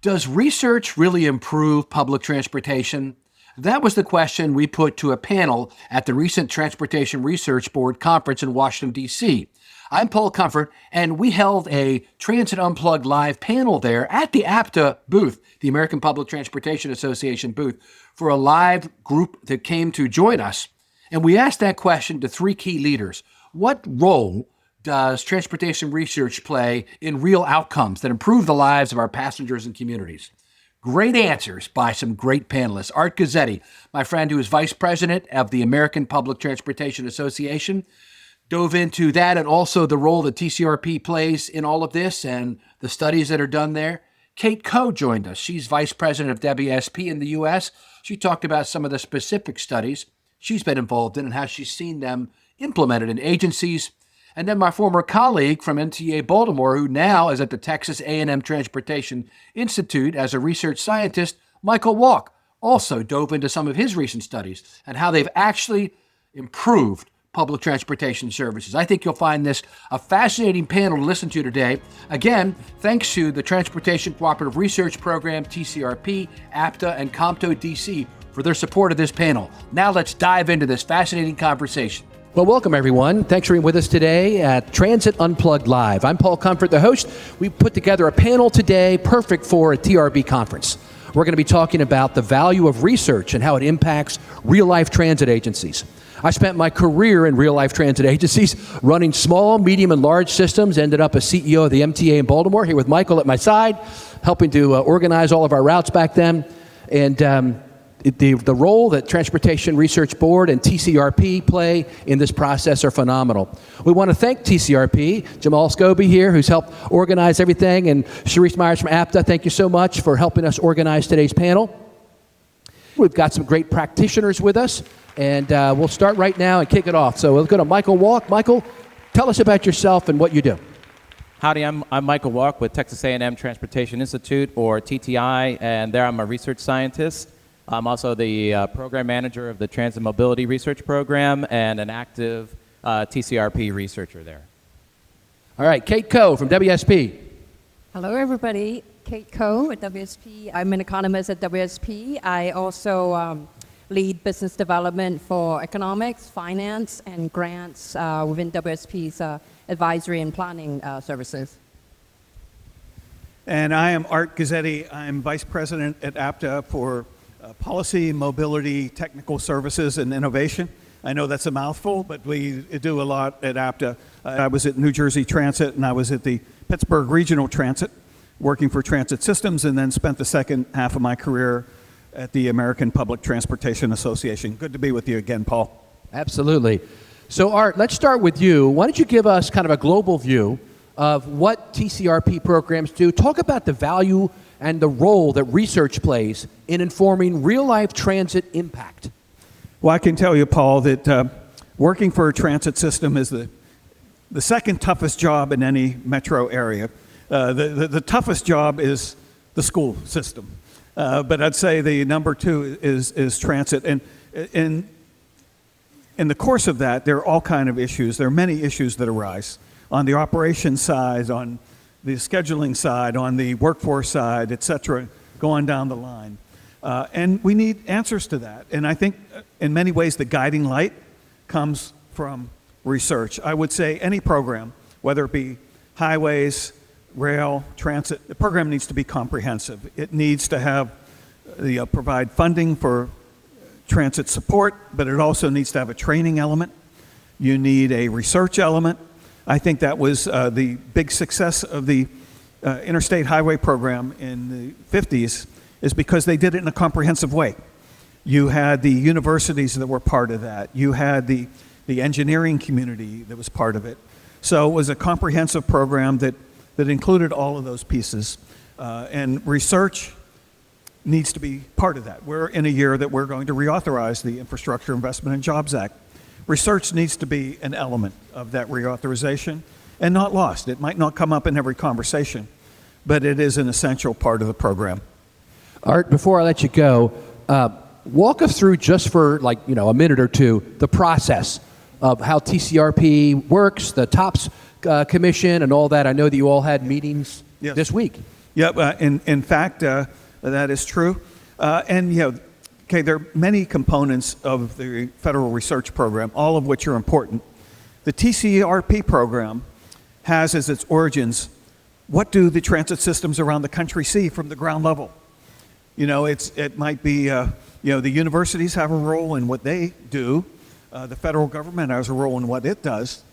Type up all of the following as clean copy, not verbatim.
Does research really improve public transportation? That was the question we put to a panel at the recent Transportation Research Board conference in Washington, D.C. I'm Paul Comfort, and we held a Transit Unplugged live panel there at the APTA booth, the American Public Transportation Association booth, for a live group that came to join us. And we asked that question to three key leaders. What role does transportation research play in real outcomes that improve the lives of our passengers and communities? Great answers by some great panelists. Art Guzzetti, my friend who is vice president of the American Public Transportation Association, dove into that and also the role that TCRP plays in all of this and the studies that are done there. Kate Coe joined us. She's vice president of WSP in the U.S. She talked about some of the specific studies she's been involved in and how she's seen them implemented in agencies. And then my former colleague from MTA Baltimore, who now is at the Texas A&M Transportation Institute as a research scientist, Michael Walk, also dove into some of his recent studies and how they've actually improved public transportation services. I think you'll find this a fascinating panel to listen to today. Again, thanks to the Transportation Cooperative Research Program, TCRP, APTA, and COMTO DC for their support of this panel. Now let's dive into this fascinating conversation. Well, welcome everyone. Thanks for being with us today at Transit Unplugged Live. I'm Paul Comfort, the host. We put together a panel today perfect for a TRB conference. We're going to be talking about the value of research and how it impacts real-life transit agencies. I spent my career in real-life transit agencies running small, medium, and large systems, ended up as CEO of the MTA in Baltimore, here with Michael at my side, helping to organize all of our routes back then. And the role that Transportation Research Board and TCRP play in this process are phenomenal. We want to thank TCRP, Jamal Scobie here, who's helped organize everything, and Sharice Myers from APTA, thank you so much for helping us organize today's panel. We've got some great practitioners with us, and we'll start right now and kick it off. So we'll go to Michael Walk. Michael, tell us about yourself and what you do. Howdy, I'm Michael Walk with Texas A&M Transportation Institute, or TTI, and there I'm a research scientist. I'm also the program manager of the Transit Mobility Research Program and an active TCRP researcher there. All right, Kate Coe from WSP. Hello, everybody. Kate Coe at WSP. I'm an economist at WSP. I also lead business development for economics, finance, and grants within WSP's advisory and planning services. And I am Art Guzzetti. I'm vice president at APTA for Policy, Mobility, Technical Services, and Innovation. I know that's a mouthful, but we do a lot at APTA. I was at New Jersey Transit, and I was at the Pittsburgh Regional Transit, working for Transit Systems, and then spent the second half of my career at the American Public Transportation Association. Good to be with you again, Paul. Absolutely. So, Art, let's start with you. Why don't you give us kind of a global view of what TCRP programs do? Talk about the value and the role that research plays in informing real-life transit impact. Well, I can tell you, Paul, that working for a transit system is the second toughest job in any metro area. The toughest job is the school system. But I'd say the number two is transit. And in the course of that, there are all kinds of issues. There are many issues that arise on the operations side, on the scheduling side, on the workforce side, et cetera, going down the line. And we need answers to that. And I think in many ways the guiding light comes from research. I would say any program, whether it be highways, rail, transit, the program needs to be comprehensive. It needs to have provide funding for transit support, but it also needs to have a training element. You need a research element. I think that was the big success of the Interstate Highway Program in the 50s is because they did it in a comprehensive way. You had the universities that were part of that. You had the engineering community that was part of it. So it was a comprehensive program that included all of those pieces. And research needs to be part of that. We're in a year that we're going to reauthorize the Infrastructure Investment and Jobs Act. Research needs to be an element of that reauthorization and not lost. It might not come up in every conversation, but it is an essential part of the program. Art, before I let you go, walk us through just for a minute or two the process of how TCRP works, the TOPS Commission and all that. I know that you all had meetings this week. Yep. In fact, that is true. And okay, there are many components of the federal research program, all of which are important. The TCRP program has as its origins, what do the transit systems around the country see from the ground level? It might be, the universities have a role in what they do. The federal government has a role in what it does.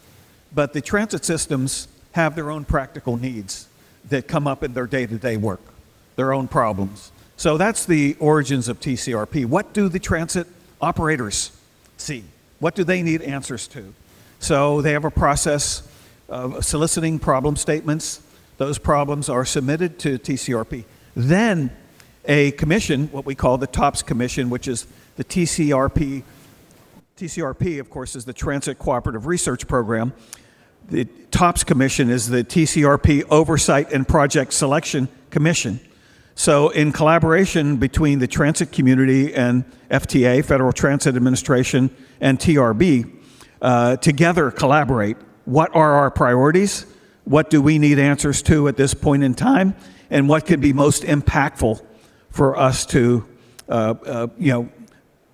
But the transit systems have their own practical needs that come up in their day-to-day work, their own problems. So that's the origins of TCRP. What do the transit operators see? What do they need answers to? So they have a process of soliciting problem statements. Those problems are submitted to TCRP. Then a commission, what we call the TOPS Commission, which is the TCRP. TCRP, of course, is the Transit Cooperative Research Program. The TOPS Commission is the TCRP Oversight and Project Selection Commission. So in collaboration between the transit community and FTA, Federal Transit Administration, and TRB, together collaborate. What are our priorities? What do we need answers to at this point in time? And what could be most impactful for us to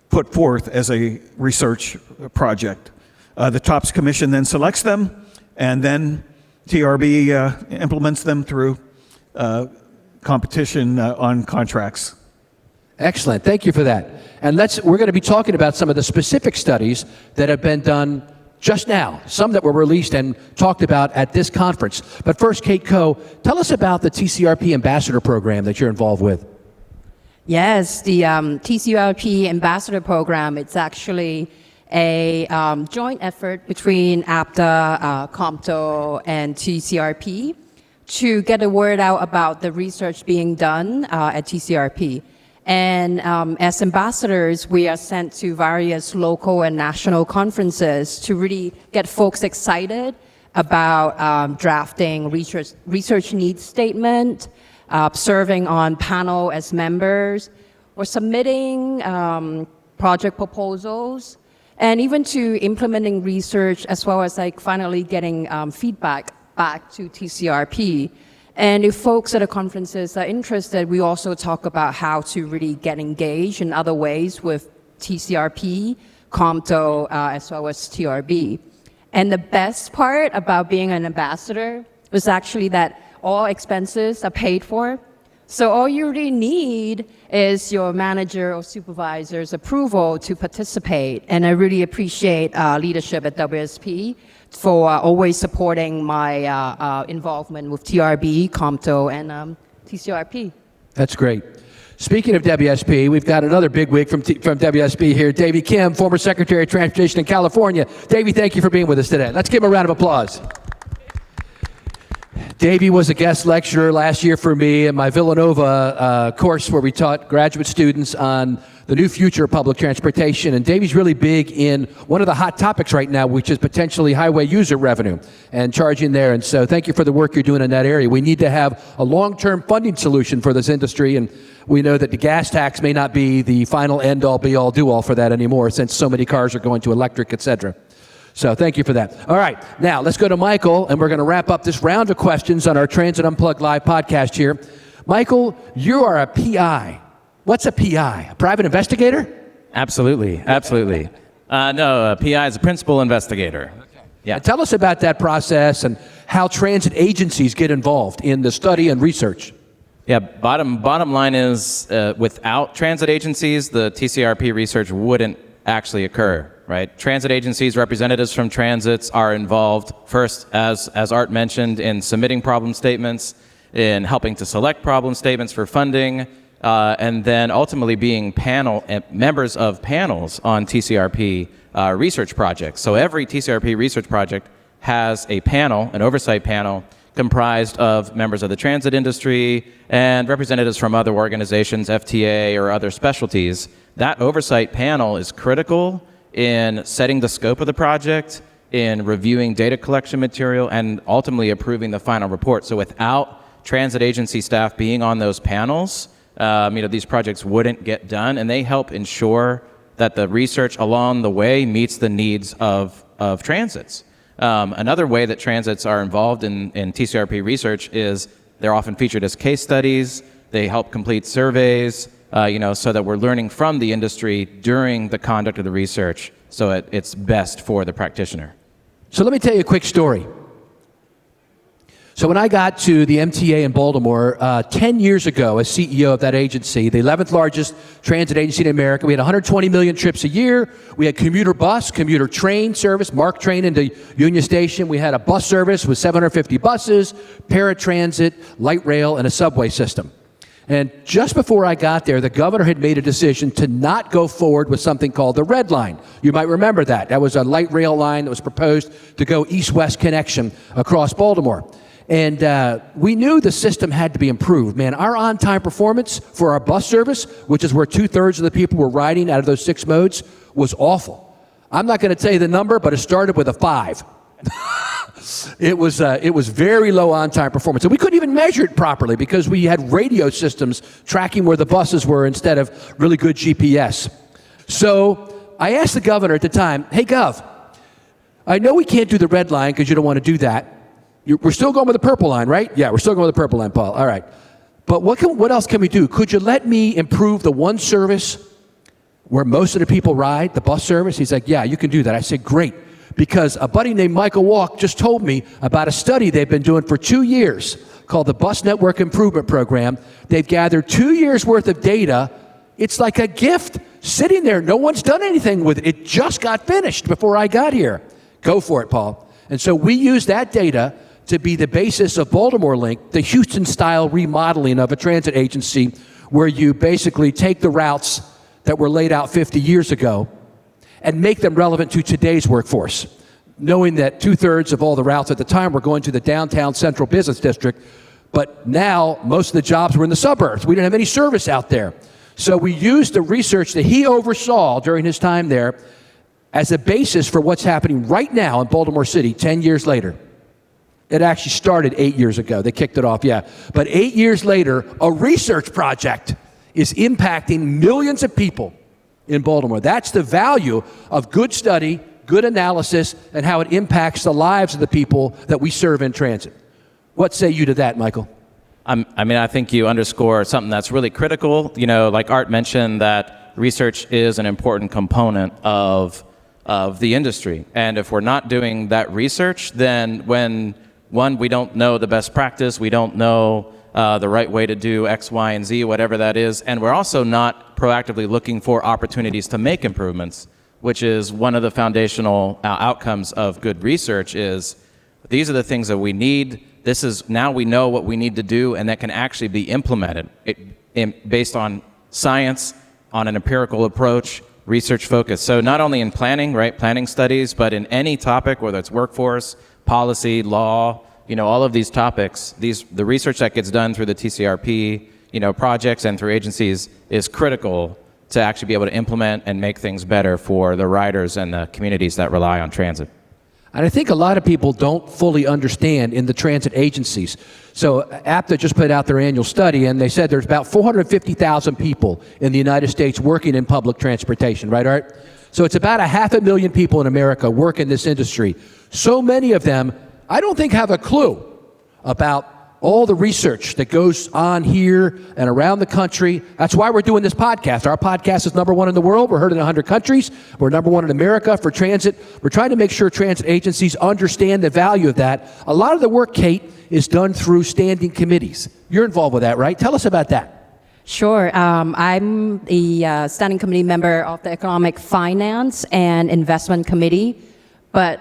put forth as a research project? The TOPS Commission then selects them, and then TRB implements them through competition on contracts. Excellent. Thank you for that. And we're going to be talking about some of the specific studies that have been done just now, some that were released and talked about at this conference. But first, Kate Coe, tell us about the TCRP Ambassador Program that you're involved with. Yes, the TCRP Ambassador Program, it's actually a joint effort between APTA, COMTO, and TCRP to get the word out about the research being done at TCRP. And as ambassadors, we are sent to various local and national conferences to really get folks excited about drafting research needs statement, serving on panel as members, or submitting project proposals, and even to implementing research, as well as finally getting feedback back to TCRP. And if folks at the conferences are interested, we also talk about how to really get engaged in other ways with TCRP, COMTO, as well as TRB. And the best part about being an ambassador was actually that all expenses are paid for. So all you really need is your manager or supervisor's approval to participate. And I really appreciate leadership at WSP for always supporting my involvement with TRB, COMTO, and TCRP. That's great. Speaking of WSP, we've got another bigwig from WSP here, Davey Kim, former Secretary of Transportation in California. Davey, thank you for being with us today. Let's give him a round of applause. Davey was a guest lecturer last year for me in my Villanova course where we taught graduate students on the new future of public transportation. And Davey's really big in one of the hot topics right now, which is potentially highway user revenue and charging there. And so thank you for the work you're doing in that area. We need to have a long-term funding solution for this industry. And we know that the gas tax may not be the final end-all, be-all, do-all for that anymore, since so many cars are going to electric, et cetera. So thank you for that. All right, now let's go to Michael, and we're going to wrap up this round of questions on our Transit Unplugged Live podcast here. Michael, you are a PI. What's a PI? A private investigator? Absolutely, absolutely. No, a PI is a principal investigator. Okay. Yeah. Tell us about that process and how transit agencies get involved in the study and research. Yeah, bottom line is without transit agencies, the TCRP research wouldn't actually occur. Right? Transit agencies, representatives from transits are involved first, as Art mentioned, in submitting problem statements, in helping to select problem statements for funding, and then ultimately being members of panels on TCRP research projects. So every TCRP research project has a panel, an oversight panel, comprised of members of the transit industry and representatives from other organizations, FTA or other specialties. That oversight panel is critical in setting the scope of the project, in reviewing data collection material, and ultimately approving the final report. So without transit agency staff being on those panels, these projects wouldn't get done, and they help ensure that the research along the way meets the needs of transits. Another way that transits are involved in TCRP research is They're often featured as case studies. They help complete surveys, so that we're learning from the industry during the conduct of the research, so it's best for the practitioner. So let me tell you a quick story. So when I got to the MTA in Baltimore 10 years ago as CEO of that agency, the 11th largest transit agency in America, we had 120 million trips a year. We had commuter bus, commuter train service, MARC train into Union Station. We had a bus service with 750 buses, paratransit, light rail, and a subway system. And just before I got there, the governor had made a decision to not go forward with something called the Red Line. You might remember that. That was a light rail line that was proposed to go east-west connection across Baltimore. And we knew the system had to be improved. Man, our on-time performance for our bus service, which is where 2/3 of the people were riding out of those 6 modes, was awful. I'm not going to tell you the number, but it started with a 5. It was very low on-time performance. And we couldn't even measure it properly because we had radio systems tracking where the buses were instead of really good GPS. So I asked the governor at the time, hey, Gov, I know we can't do the Red Line because you don't want to do that. We're still going with the Purple Line, right? Yeah, we're still going with the Purple Line, Paul. All right. But what else can we do? Could you let me improve the one service where most of the people ride, the bus service? He's like, yeah, you can do that. I said, great. Because a buddy named Michael Walk just told me about a study they've been doing for 2 years called the Bus Network Improvement Program. They've gathered 2 years worth of data. It's like a gift sitting there. No one's done anything with it. It just got finished before I got here. Go for it, Paul. And so we use that data to be the basis of Baltimore Link, the Houston-style remodeling of a transit agency where you basically take the routes that were laid out 50 years ago and make them relevant to today's workforce, knowing that 2/3 of all the routes at the time were going to the downtown central business district, but now most of the jobs were in the suburbs. We didn't have any service out there. So we used the research that he oversaw during his time there as a basis for what's happening right now in Baltimore City 10 years later. It actually started 8 years ago. They kicked it off, yeah. But 8 years later, a research project is impacting millions of people in Baltimore. That's the value of good study, good analysis, and how it impacts the lives of the people that we serve in transit. What say you to that, Michael? I think you underscore something that's really critical. Like Art mentioned, that research is an important component of the industry. And if we're not doing that research, then we don't know the best practice, we don't know the right way to do X, Y, and Z, whatever that is, and we're also not proactively looking for opportunities to make improvements, which is one of the foundational outcomes of good research. Is these are the things that we need. Now we know what we need to do, and that can actually be implemented based on science, on an empirical approach, research focus. So not only in planning, right, planning studies, but in any topic, whether it's workforce, policy, law, all of these topics, the research that gets done through the TCRP, projects and through agencies is critical to actually be able to implement and make things better for the riders and the communities that rely on transit. And I think a lot of people don't fully understand in the transit agencies. So APTA just put out their annual study, and they said there's about 450,000 people in the United States working in public transportation, right, Art? So it's about 500,000 people in America work in this industry. So many of them, I don't think, have a clue about all the research that goes on here and around the country. That's why we're doing this podcast. Our podcast is #1 in the world. We're heard in 100 countries. We're #1 in America for transit. We're trying to make sure transit agencies understand the value of that. A lot of the work, Kate, is done through standing committees. You're involved with that, right? Tell us about that. Sure. I'm the standing committee member of the Economic Finance and Investment Committee, but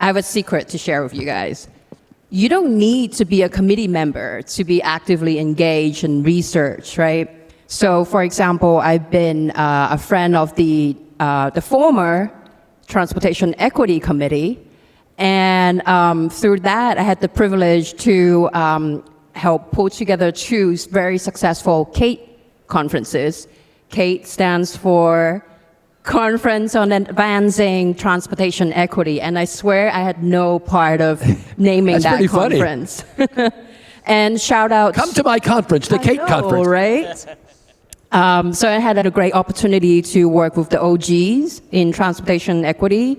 I have a secret to share with you guys. You don't need to be a committee member to be actively engaged in research, right? So, for example, I've been a friend of the former Transportation Equity Committee, and through that, I had the privilege to help pull together 2 very successful CATE conferences. CATE stands for Conference on Advancing Transportation Equity, and I swear I had no part of naming that conference. And shout out. Come to my conference, the CATE conference. Right? So I had a great opportunity to work with the OGs in transportation equity.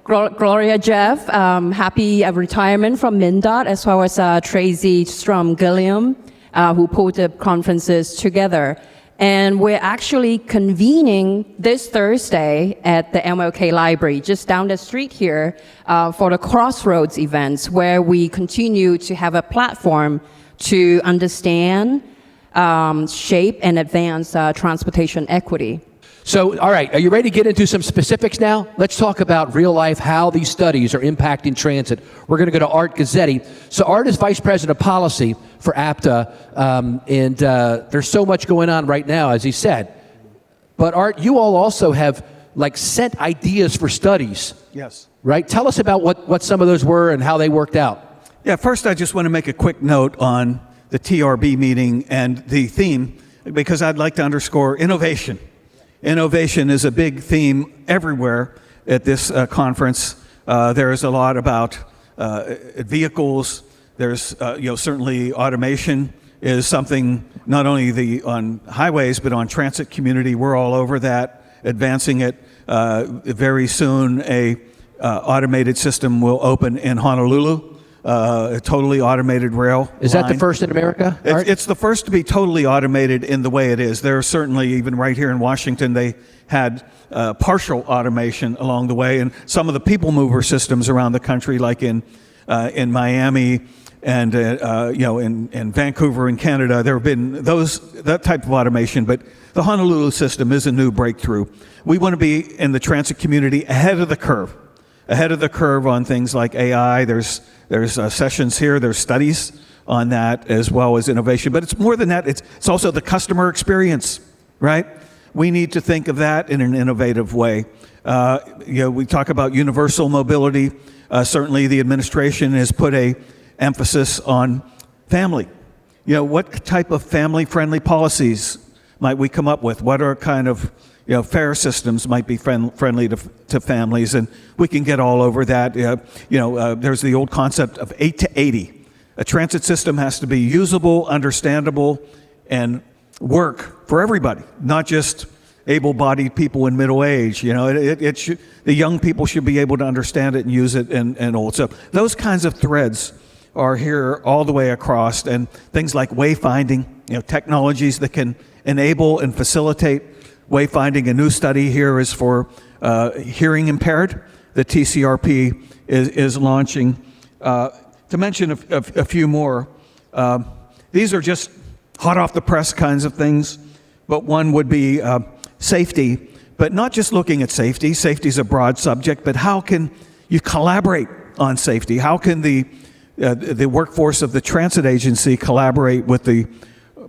Gloria Jeff, happy retirement from MnDOT, as well as Tracy Strom-Gilliam, who pulled the conferences together. And we're actually convening this Thursday at the MLK Library, just down the street here, for the Crossroads events, where we continue to have a platform to understand, shape, and advance transportation equity. So, all right, are you ready to get into some specifics now? Let's talk about real life, how these studies are impacting transit. We're going to go to Art Guzzetti. So Art is Vice President of Policy for APTA, and there's so much going on right now, as he said. But Art, you all also have sent ideas for studies. Yes. Right? Tell us about what some of those were and how they worked out. Yeah, first I just want to make a quick note on the TRB meeting and the theme, because I'd like to underscore innovation. Innovation is a big theme everywhere at this conference. There is a lot about vehicles. There's certainly automation is something not only on highways but on transit community. We're all over that, advancing it. Very soon, a automated system will open in Honolulu. A totally automated rail Is line. that the first in America? It's the first to be totally automated in the way it is. There are certainly, even right here in Washington, they had partial automation along the way, and some of the people mover systems around the country, like in Miami and in Vancouver in Canada, there have been that type of automation, but the Honolulu system is a new breakthrough. We want to be in the transit community ahead of the curve on things like AI. There's sessions here, there's studies on that, as well as innovation. But it's more than that, it's also the customer experience, right? We need to think of that in an innovative way. We talk about universal mobility. Certainly the administration has put a emphasis on family. What type of family-friendly policies might we come up with? What are kind of fare systems might be friendly to families, and we can get all over that. There's the old concept of 8 to 80. A transit system has to be usable, understandable, and work for everybody, not just able-bodied people in middle age. The young people should be able to understand it and use it, and old. So those kinds of threads are here all the way across, and things like wayfinding, technologies that can enable and facilitate wayfinding. A new study here is for hearing impaired. The TCRP is launching. To mention a few more, these are just hot off the press kinds of things, but one would be safety, but not just looking at safety. Safety is a broad subject, but how can you collaborate on safety? How can the workforce of the transit agency collaborate with the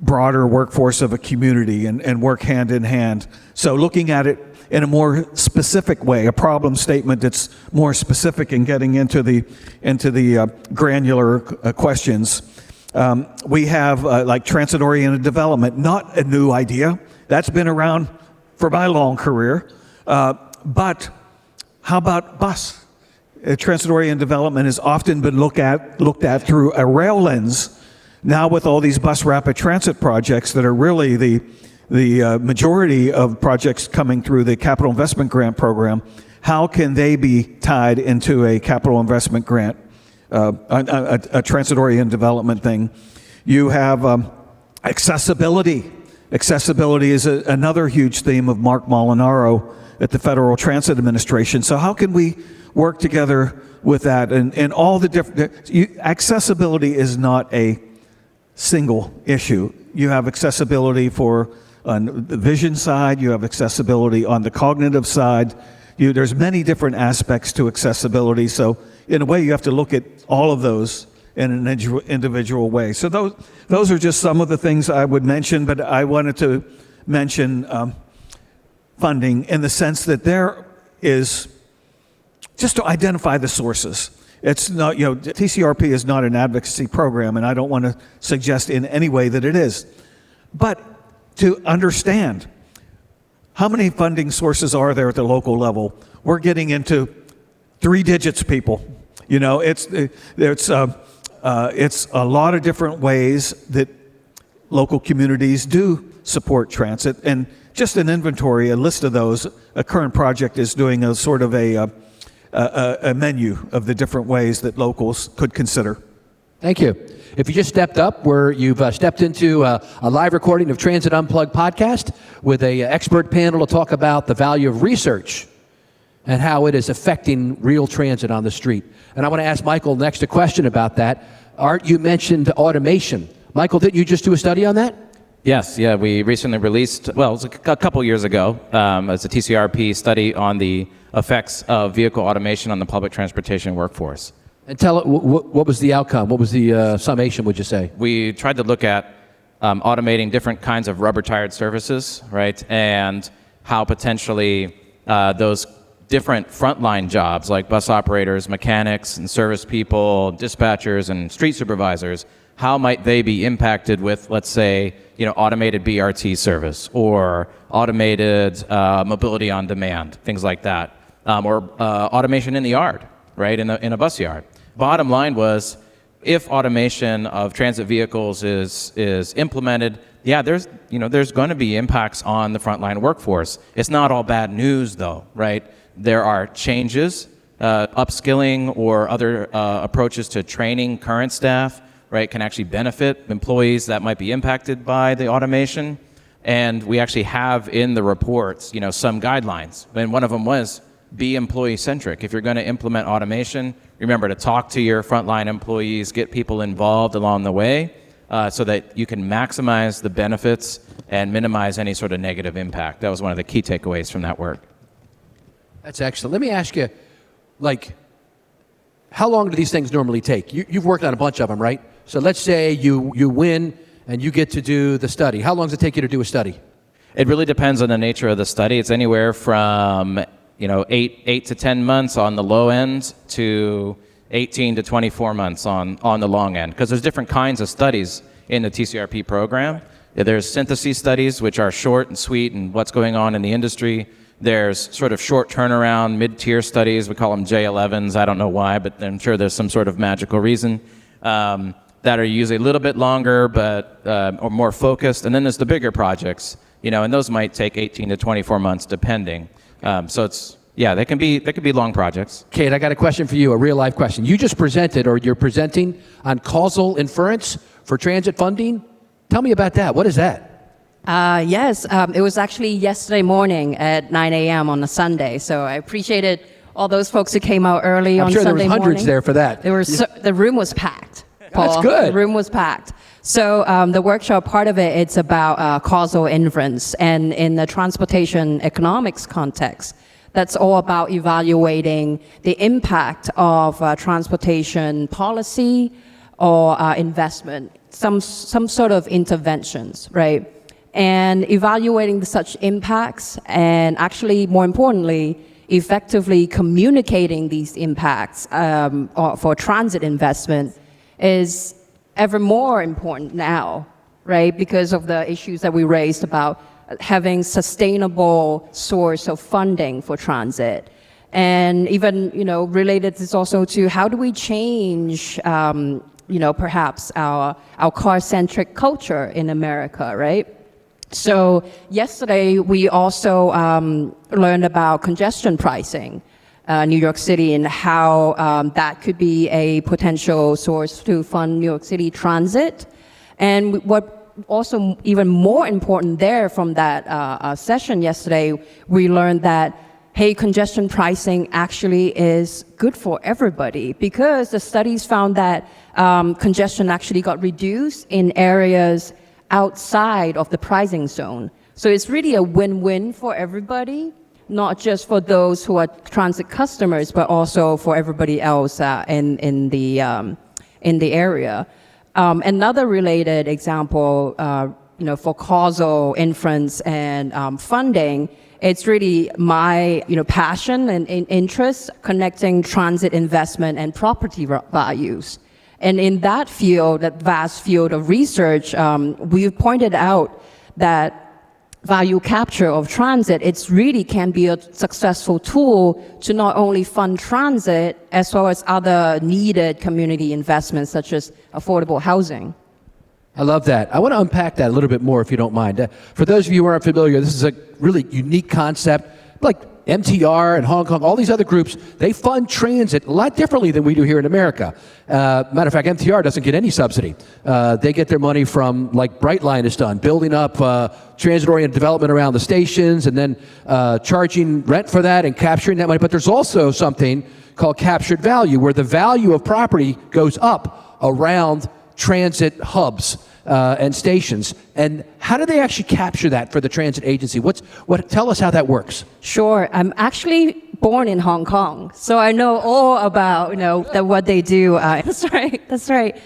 broader workforce of a community and work hand in hand? So looking at it in a more specific way, a problem statement that's more specific and getting into the granular questions. We have like transit-oriented development, not a new idea. That's been around for my long career. But how about bus? Transit-oriented development has often been looked at through a rail lens. Now with all these bus rapid transit projects that are really the majority of projects coming through the Capital Investment Grant Program, how can they be tied into a capital investment grant, a transit-oriented development thing? You have accessibility. Accessibility is another huge theme of Mark Molinaro at the Federal Transit Administration. So how can we work together with that? And all the different, accessibility is not a single issue. You have accessibility on the vision side, you have accessibility on the cognitive side. There's many different aspects to accessibility. So in a way, you have to look at all of those in an individual way. So those are just some of the things I would mention, but I wanted to mention funding in the sense that there is, just to identify the sources. It's not, TCRP is not an advocacy program, and I don't want to suggest in any way that it is. But to understand how many funding sources are there at the local level, we're getting into 3 digits, people. It's a lot of different ways that local communities do support transit, and just an inventory, a list of those. A current project is doing a sort of a a menu of the different ways that locals could consider. Thank you. If you just stepped up, you've stepped into a live recording of Transit Unplugged podcast with an expert panel to talk about the value of research and how it is affecting real transit on the street. And I want to ask Michael next a question about that. Art, you mentioned automation. Michael, didn't you just do a study on that? Yes, yeah, we recently released, well, it was a couple years ago, as a TCRP study on the effects of vehicle automation on the public transportation workforce. And tell it, what was the outcome? What was the summation, would you say? We tried to look at automating different kinds of rubber-tired services, right, and how potentially those different frontline jobs like bus operators, mechanics, and service people, dispatchers, and street supervisors, how might they be impacted with, let's say, automated BRT service or automated mobility on demand, things like that, or automation in the yard, right, in a bus yard. Bottom line was, if automation of transit vehicles is implemented, yeah, there's going to be impacts on the frontline workforce. It's not all bad news, though, right? There are changes, upskilling or other approaches to training current staff, right, can actually benefit employees that might be impacted by the automation. And we actually have in the reports, some guidelines. And one of them was be employee-centric. If you're going to implement automation, remember to talk to your frontline employees, get people involved along the way so that you can maximize the benefits and minimize any sort of negative impact. That was one of the key takeaways from that work. That's excellent. Let me ask you, how long do these things normally take? You've worked on a bunch of them, right? So let's say you win and you get to do the study. How long does it take you to do a study? It really depends on the nature of the study. It's anywhere from 8 to 10 months on the low end to 18 to 24 months on the long end, because there's different kinds of studies in the TCRP program. There's synthesis studies, which are short and sweet and what's going on in the industry. There's sort of short turnaround, mid-tier studies. We call them J11s. I don't know why, but I'm sure there's some sort of magical reason, that are usually a little bit longer but or more focused. And then there's the bigger projects, and those might take 18 to 24 months depending. So they can be long projects. Kate, I got a question for you, a real life question. You just presented, or you're presenting on causal inference for transit funding. Tell me about that. What is that? Yes, it was actually yesterday morning at 9 a.m. on a Sunday. So I appreciated all those folks who came out early on Sunday morning. I'm sure there was hundreds there for that. The room was packed, Paul. That's good. The room was packed. So the workshop, part of it's about causal inference. And in the transportation economics context, that's all about evaluating the impact of transportation policy or investment, some sort of interventions, right? And evaluating such impacts and actually, more importantly, effectively communicating these impacts for transit investment is ever more important now, right? Because of the issues that we raised about having sustainable source of funding for transit. And even, related is also to how do we change, perhaps our car-centric culture in America, right? So yesterday, we also learned about congestion pricing, New York City, and how that could be a potential source to fund New York City transit. And what also even more important there from that session yesterday, we learned that, hey, congestion pricing actually is good for everybody, because the studies found that congestion actually got reduced in areas outside of the pricing zone. So it's really a win-win for everybody, not just for those who are transit customers, but also for everybody else in the area. Another related example, for causal inference and funding, it's really my passion and interest connecting transit investment and property values. And in that field, that vast field of research, we've pointed out that value capture of transit, it's really can be a successful tool to not only fund transit, as well as other needed community investments, such as affordable housing. I love that. I want to unpack that a little bit more, if you don't mind. For those of you who aren't familiar, this is a really unique concept. Like MTR and Hong Kong, all these other groups, they fund transit a lot differently than we do here in America. Matter of fact, MTR doesn't get any subsidy. They get their money from, like Brightline has done, building up transit-oriented development around the stations and then charging rent for that and capturing that money. But there's also something called captured value, where the value of property goes up around transit hubs and stations. And how do they actually capture that for the transit agency? Tell us how that works. Sure. I'm actually born in Hong Kong, so I know all about what they do. That's right. That's right.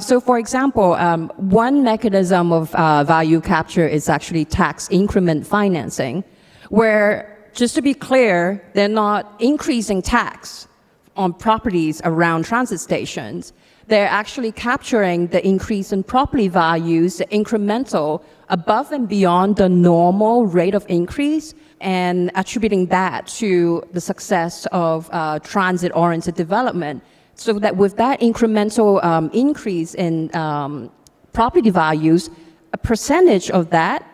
So, for example, one mechanism of value capture is actually tax increment financing, where, just to be clear, they're not increasing tax on properties around transit stations. They're actually capturing the increase in property values, the incremental, above and beyond the normal rate of increase, and attributing that to the success of transit-oriented development. So that with that incremental increase in property values, a percentage of that,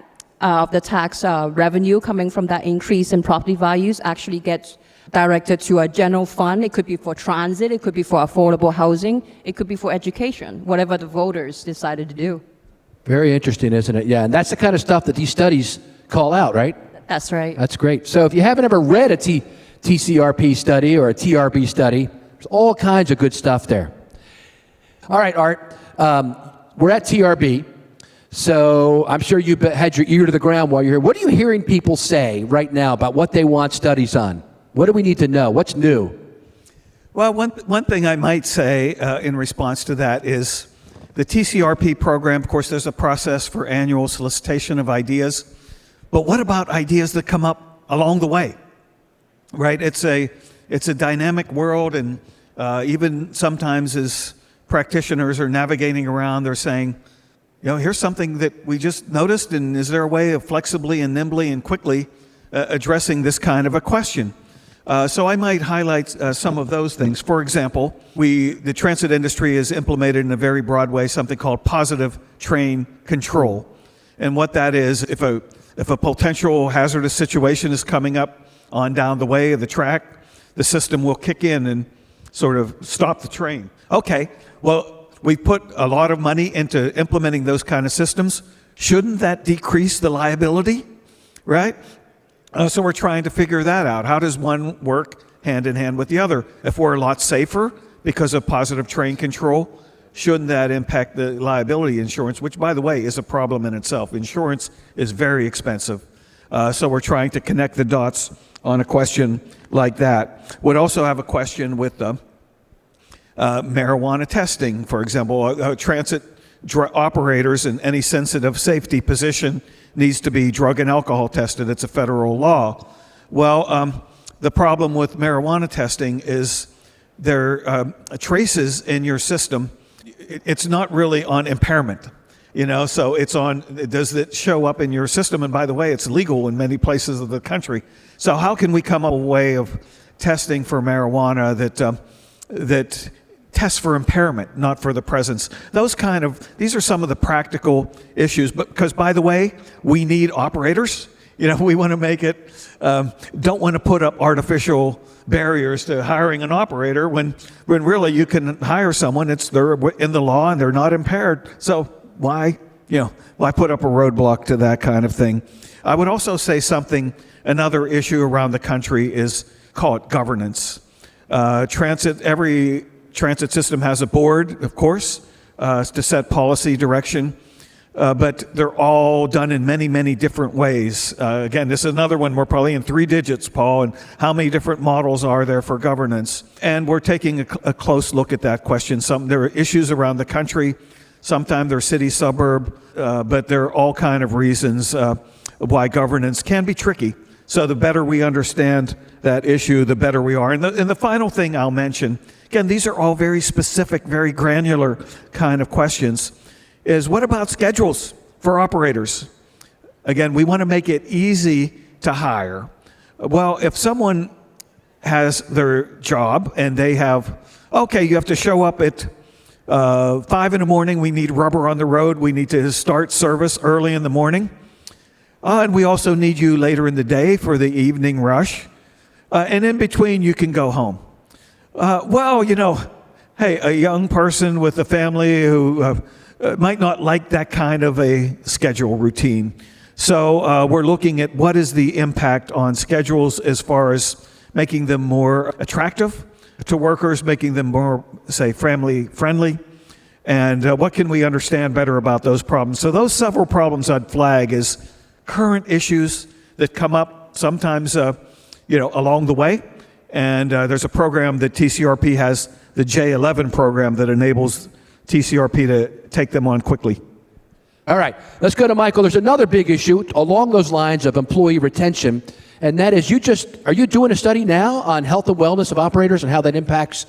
of the tax revenue coming from that increase in property values, actually gets directed to a general fund. It could be for transit, it could be for affordable housing, it could be for education, whatever the voters decided to do. Very interesting, isn't it? Yeah, and that's the kind of stuff that these studies call out, right? That's right. That's great. So if you haven't ever read a TCRP study or a TRB study, there's all kinds of good stuff there. All right, Art, we're at TRB, so I'm sure you had your ear to the ground while you're here. What are you hearing people say right now about what they want studies on? What do we need to know? What's new? Well, one thing I might say in response to that is the TCRP program. Of course, there's a process for annual solicitation of ideas, but what about ideas that come up along the way? Right? It's a dynamic world, and even sometimes as practitioners are navigating around, they're saying, here's something that we just noticed, and is there a way of flexibly and nimbly and quickly addressing this kind of a question? So I might highlight some of those things. For example, the transit industry has implemented in a very broad way something called positive train control. And what that is, if a potential hazardous situation is coming up on down the way of the track, the system will kick in and sort of stop the train. Okay, well, we put a lot of money into implementing those kind of systems. Shouldn't that decrease the liability, right? So we're trying to figure that out. How does one work hand in hand with the other? If we're a lot safer because of positive train control, shouldn't that impact the liability insurance, which, by the way, is a problem in itself? Insurance is very expensive. So we're trying to connect the dots on a question like that. We'd also have a question with marijuana testing, for example. Transit operators in any sensitive safety position needs to be drug and alcohol tested. It's a federal law. Well, the problem with marijuana testing is there are traces in your system. It's not really on impairment, so it's on, does it show up in your system? And by the way, it's legal in many places of the country. So how can we come up with a way of testing for marijuana that tests for impairment, not for the presence? These are some of the practical issues, but because, by the way, we need operators. We want to make it, don't want to put up artificial barriers to hiring an operator when really you can hire someone, they're in the law and they're not impaired. So why put up a roadblock to that kind of thing? I would also say another issue around the country is, call it governance. Every transit system has a board, of course, to set policy direction, but they're all done in many, many different ways. Again, this is another one, we're probably in 3 digits, Paul, and how many different models are there for governance? And we're taking a close look at that question. There are issues around the country, sometimes they're city, suburb, but there are all kind of reasons why governance can be tricky. So the better we understand that issue, the better we are. And the final thing I'll mention, again, these are all very specific, very granular kind of questions, is what about schedules for operators? Again, we want to make it easy to hire. Well, if someone has their job and they have, you have to show up at 5 in the morning, we need rubber on the road, we need to start service early in the morning, and we also need you later in the day for the evening rush. and in between you can go home. Well, hey, a young person with a family who might not like that kind of a schedule routine. So we're looking at what is the impact on schedules as far as making them more attractive to workers, making them more, say, family friendly, and what can we understand better about those problems. So those several problems I'd flag as current issues that come up sometimes, along the way. And there's a program that TCRP has, the J11 program, that enables TCRP to take them on quickly. All right, let's go to Michael. There's another big issue along those lines of employee retention, and that is are you doing a study now on health and wellness of operators and how that impacts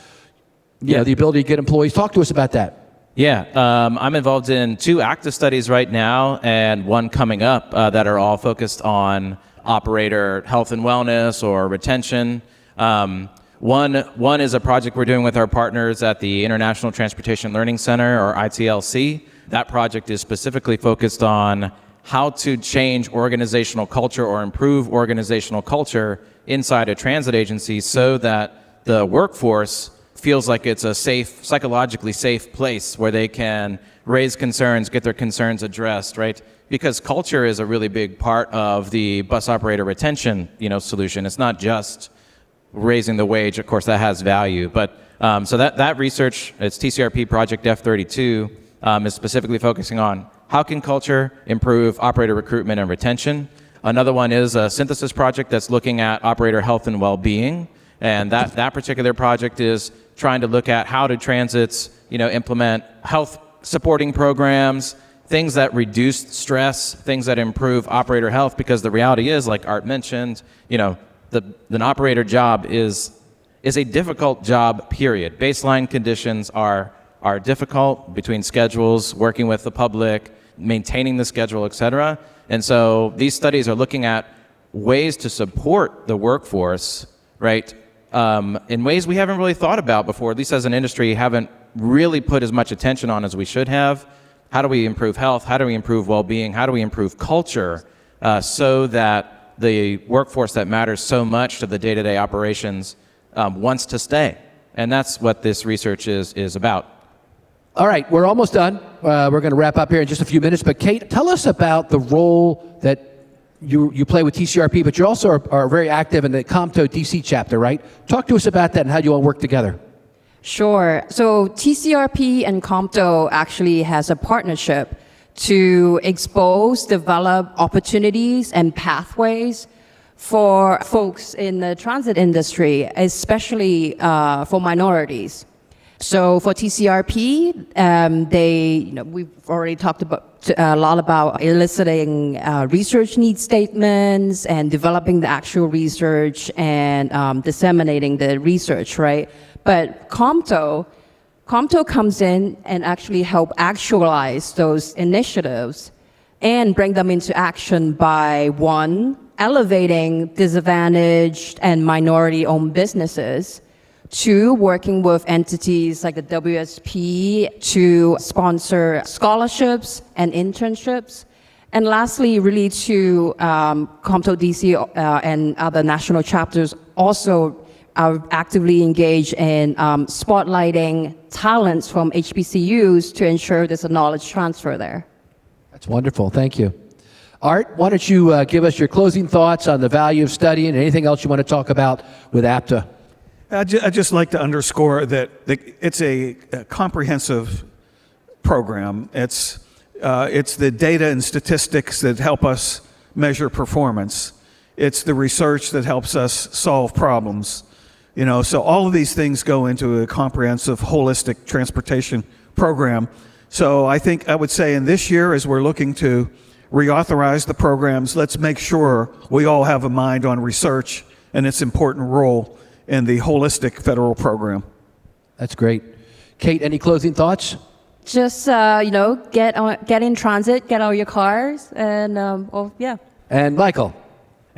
the ability to get employees? Talk to us about that. Yeah, I'm involved in 2 active studies right now and one coming up that are all focused on operator health and wellness or retention. One is a project we're doing with our partners at the International Transportation Learning Center, or ITLC. That project is specifically focused on how to change organizational culture or improve organizational culture inside a transit agency so that the workforce feels like it's a safe, psychologically safe place where they can raise concerns, get their concerns addressed, right? Because culture is a really big part of the bus operator retention, solution. It's not just raising the wage. Of course, that has value. But so that research, it's TCRP Project F32, is specifically focusing on how can culture improve operator recruitment and retention. Another one is a synthesis project that's looking at operator health and well-being. And that particular project is trying to look at how do transits, implement health supporting programs, things that reduce stress, things that improve operator health, because the reality is, like Art mentioned, an operator job is a difficult job, period. Baseline conditions are difficult between schedules, working with the public, maintaining the schedule, et cetera. And so these studies are looking at ways to support the workforce, right, in ways we haven't really thought about before, at least as an industry, haven't really put as much attention on as we should have. How do we improve health? How do we improve well-being? How do we improve culture so that the workforce that matters so much to the day-to-day operations wants to stay? And that's what this research is about. All right, we're almost done. We're going to wrap up here in just a few minutes. But Kate, tell us about the role that you play with TCRP, but you also are very active in the COMTO DC chapter, right? Talk to us about that and how you all work together. Sure. So TCRP and COMTO actually has a partnership to expose, develop opportunities and pathways for folks in the transit industry, especially for minorities. So for TCRP, we've already talked a lot about eliciting research needs statements and developing the actual research and disseminating the research, right? But COMTO comes in and actually help actualize those initiatives and bring them into action by, one, elevating disadvantaged and minority-owned businesses, two, working with entities like the WSP to sponsor scholarships and internships, and lastly, really to COMTO DC and other national chapters also are actively engaged in spotlighting talents from HBCUs to ensure there's a knowledge transfer there. That's wonderful. Thank you. Art, why don't you give us your closing thoughts on the value of studying and anything else you want to talk about with APTA? I'd just like to underscore that it's a comprehensive program. It's the data and statistics that help us measure performance. It's the research that helps us solve problems. So all of these things go into a comprehensive, holistic transportation program. So I think I would say in this year, as we're looking to reauthorize the programs, let's make sure we all have a mind on research and its important role in the holistic federal program. That's great. Kate, any closing thoughts? Just, get in transit, get out your cars, and, And Michael?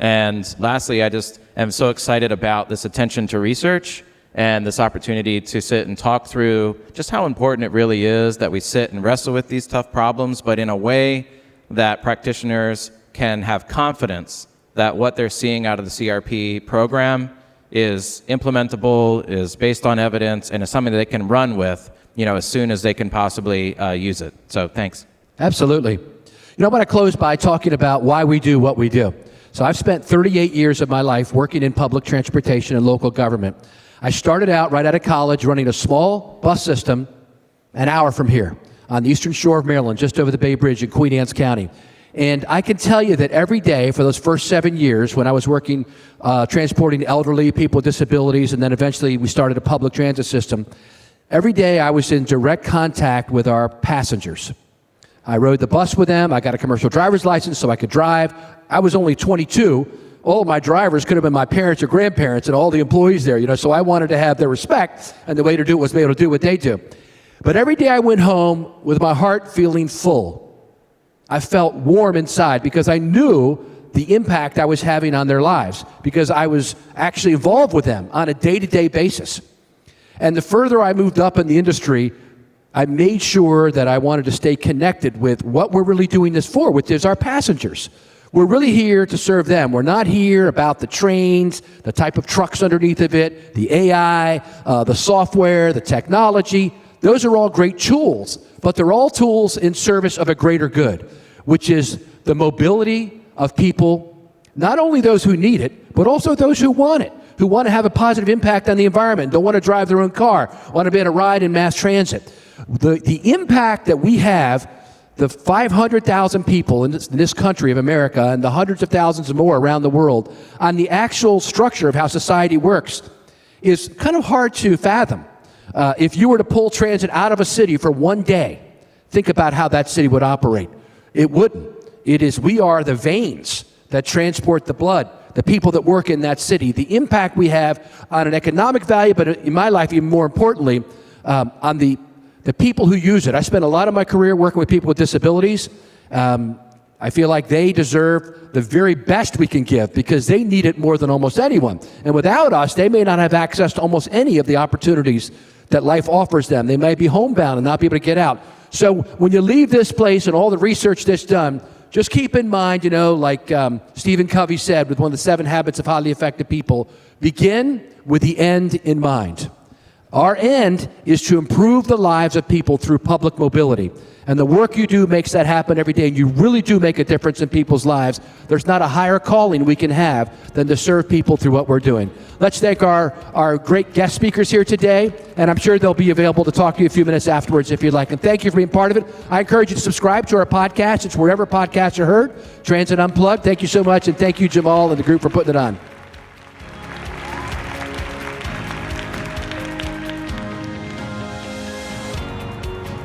And lastly, I just am so excited about this attention to research and this opportunity to sit and talk through just how important it really is that we sit and wrestle with these tough problems, but in a way that practitioners can have confidence that what they're seeing out of the CRP program is implementable, is based on evidence, and is something that they can run with, as soon as they can possibly use it. So thanks. Absolutely. I want to close by talking about why we do what we do. So I've spent 38 years of my life working in public transportation and local government. I started out right out of college running a small bus system an hour from here on the eastern shore of Maryland, just over the Bay Bridge in Queen Anne's County. And I can tell you that every day for those first 7 years when I was working transporting elderly, people with disabilities, and then eventually we started a public transit system, every day I was in direct contact with our passengers. I rode the bus with them. I got a commercial driver's license so I could drive. I was only 22. All of my drivers could have been my parents or grandparents and all the employees there, so I wanted to have their respect, and the way to do it was be able to do what they do. But every day I went home with my heart feeling full. I felt warm inside because I knew the impact I was having on their lives, because I was actually involved with them on a day-to-day basis. And the further I moved up in the industry, I made sure that I wanted to stay connected with what we're really doing this for, which is our passengers. We're really here to serve them. We're not here about the trains, the type of trucks underneath of it, the AI, the software, the technology. Those are all great tools, but they're all tools in service of a greater good, which is the mobility of people, not only those who need it, but also those who want it, who want to have a positive impact on the environment, don't want to drive their own car, want to be on a ride in mass transit. The impact that we have, the 500,000 people in this country of America and the hundreds of thousands more around the world on the actual structure of how society works is kind of hard to fathom. If you were to pull transit out of a city for one day, think about how that city would operate. It wouldn't. We are the veins that transport the blood, the people that work in that city, the impact we have on an economic value, but in my life, even more importantly, on the people who use it. I spent a lot of my career working with people with disabilities. I feel like they deserve the very best we can give because they need it more than almost anyone. And without us, they may not have access to almost any of the opportunities that life offers them. They might be homebound and not be able to get out. So when you leave this place and all the research that's done, just keep in mind, like Stephen Covey said with one of the 7 habits of highly effective people, begin with the end in mind. Our end is to improve the lives of people through public mobility. And the work you do makes that happen every day, and you really do make a difference in people's lives. There's not a higher calling we can have than to serve people through what we're doing. Let's thank our great guest speakers here today, and I'm sure they'll be available to talk to you a few minutes afterwards if you'd like. And thank you for being part of it. I encourage you to subscribe to our podcast. It's wherever podcasts are heard. Transit Unplugged. Thank you so much, and thank you, Jamal, and the group for putting it on.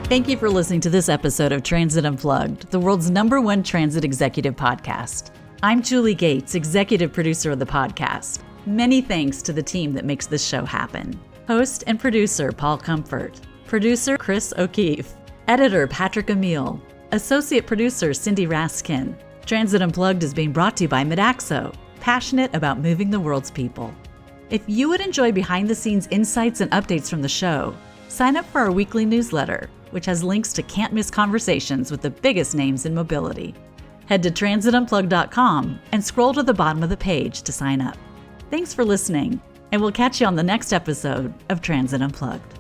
Thank you for listening to this episode of Transit Unplugged, the world's #1 transit executive podcast. I'm Julie Gates, executive producer of the podcast. Many thanks to the team that makes this show happen. Host and producer Paul Comfort, producer Chris O'Keefe, editor Patrick Emile, associate producer Cindy Raskin. Transit Unplugged is being brought to you by Midaxo, passionate about moving the world's people. If you would enjoy behind-the-scenes insights and updates from the show, sign up for our weekly newsletter, which has links to can't-miss conversations with the biggest names in mobility. Head to transitunplugged.com and scroll to the bottom of the page to sign up. Thanks for listening, and we'll catch you on the next episode of Transit Unplugged.